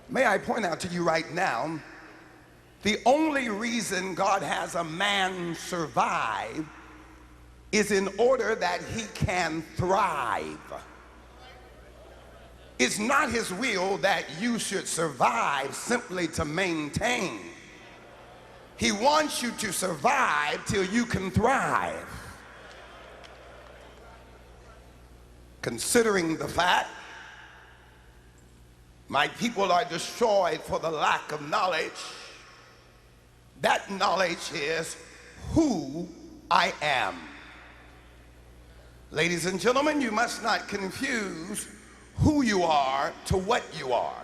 May I point out to you right now, the only reason God has a man survive is in order that he can thrive. It's not his will that you should survive simply to maintain. He wants you to survive till you can thrive. Considering the fact my people are destroyed for the lack of knowledge, that knowledge is who I am. Ladies and gentlemen, you must not confuse who you are to what you are.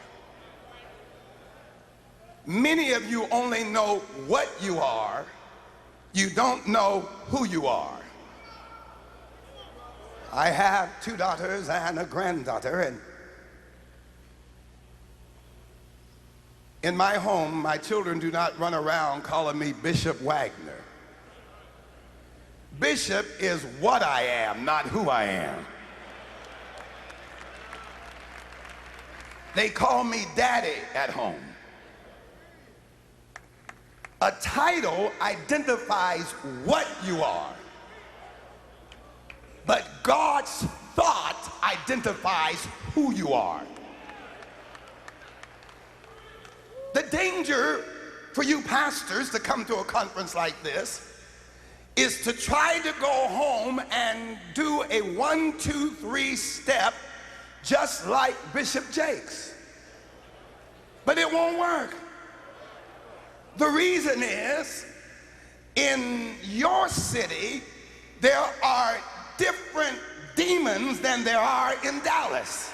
Many of you only know what you are. You don't know who you are. I have 2 daughters and a granddaughter, and in my home, my children do not run around calling me Bishop Wagner. Bishop is what I am, not who I am. They call me Daddy at home. A title identifies what you are, but God's thought identifies who you are. The danger for you pastors to come to a conference like this is to try to go home and do a 1, 2, 3 step just like Bishop Jakes. But it won't work. The reason is, in your city, there are different demons than there are in Dallas.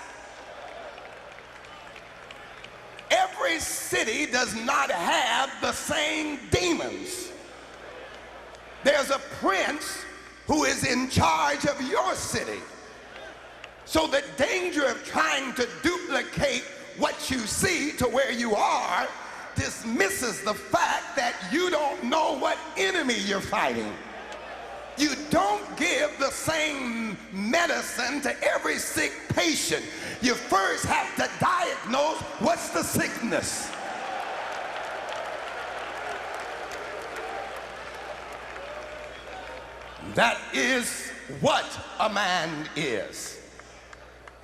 Every city does not have the same demons. There's a prince who is in charge of your city. So the danger of trying to duplicate what you see to where you are dismisses the fact that you don't know what enemy you're fighting. You don't give the same medicine to every sick patient. You first have to diagnose what's the sickness. That is what a man is.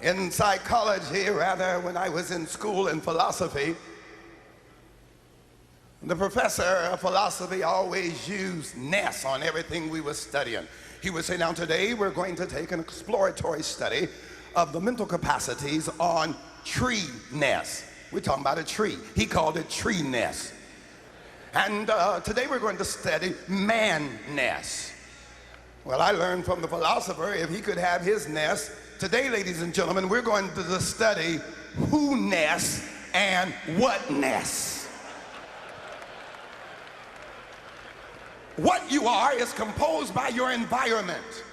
In psychology, rather, when I was in school in philosophy, the professor of philosophy always used ness on everything we were studying. He would say, now today we're going to take an exploratory study of the mental capacities on tree nests. We're talking about a tree. He called it tree nest. And today we're going to study man nests. Well, I learned from the philosopher if he could have his nest. Today, ladies and gentlemen, we're going to study who nests and what nests. What you are is composed by your environment.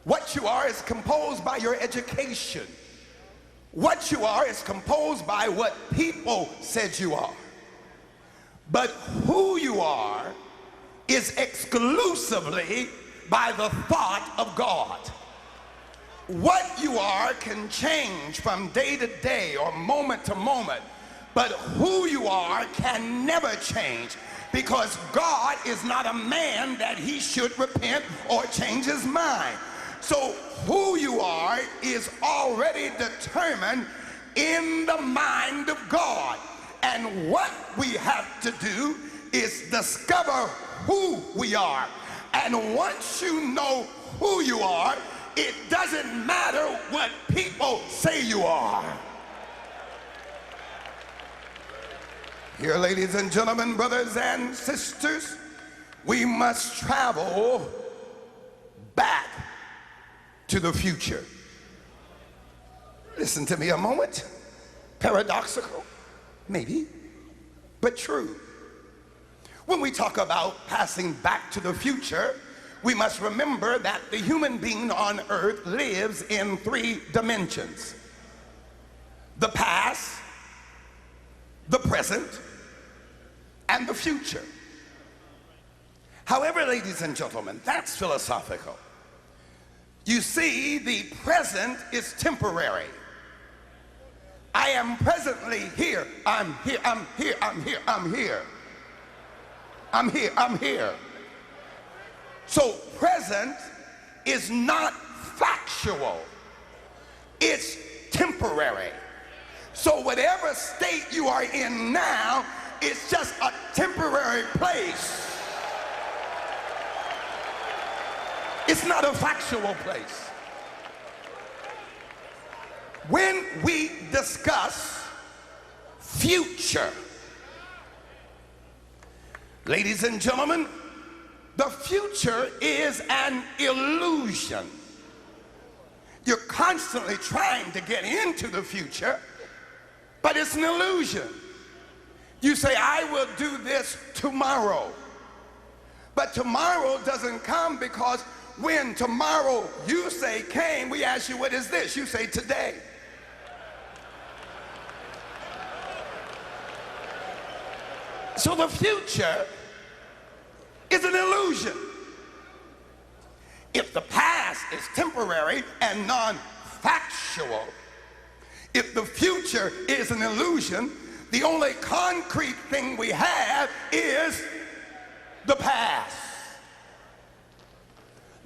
What you are is composed by your education. What you are is composed by what people said you are. But who you are is exclusively by the thought of God. What you are can change from day to day or moment to moment, but who you are can never change, because God is not a man that he should repent or change his mind. So who you are is already determined in the mind of God. And what we have to do is discover who we are. And once you know who you are, it doesn't matter what people say you are. Here, ladies and gentlemen, brothers and sisters, we must travel back to the future. Listen to me a moment. Paradoxical, maybe, but true. When we talk about passing back to the future, we must remember that the human being on earth lives in 3 dimensions: the past, the present, and the future. However, ladies and gentlemen, that's philosophical. You see, the present is temporary. I am presently here. I'm here. I'm here. I'm here. I'm here. I'm here. I'm here. So present is not factual. It's temporary. So whatever state you are in now, it's just a temporary place. It's not a factual place. When we discuss future, ladies and gentlemen, the future is an illusion. You're constantly trying to get into the future, but it's an illusion. You say, I will do this tomorrow. But tomorrow doesn't come, because when tomorrow you say came, we ask you, what is this? You say today. So the future is an illusion. If the past is temporary and non-factual, if the future is an illusion, the only concrete thing we have is the past.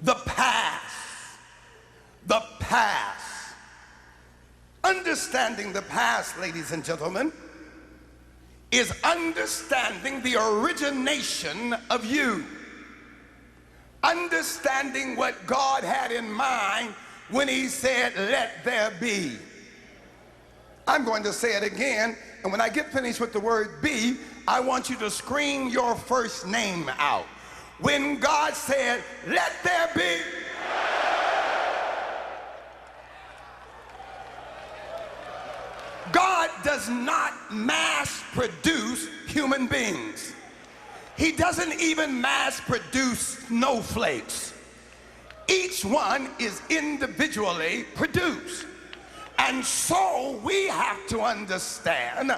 The past. The past. Understanding the past, ladies and gentlemen, is understanding the origination of you. Understanding what God had in mind when he said, let there be. I'm going to say it again, and when I get finished with the word be, I want you to scream your first name out. When God said, let there be. God does not mass produce human beings. He doesn't even mass produce snowflakes. Each one is individually produced. And so we have to understand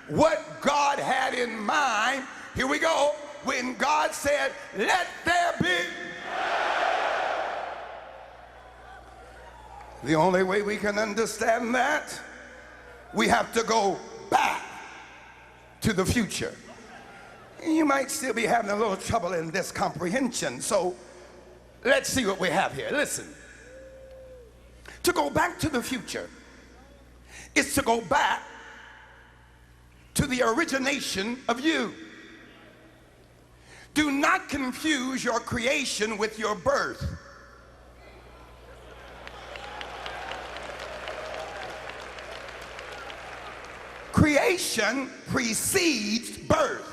what God had in mind. Here we go. When God said, let there be. The only way we can understand that, we have to go back to the future. You might still be having a little trouble in this comprehension, so let's see what we have here. Listen. To go back to the future is to go back to the origination of you. Do not confuse your creation with your birth. Creation precedes birth.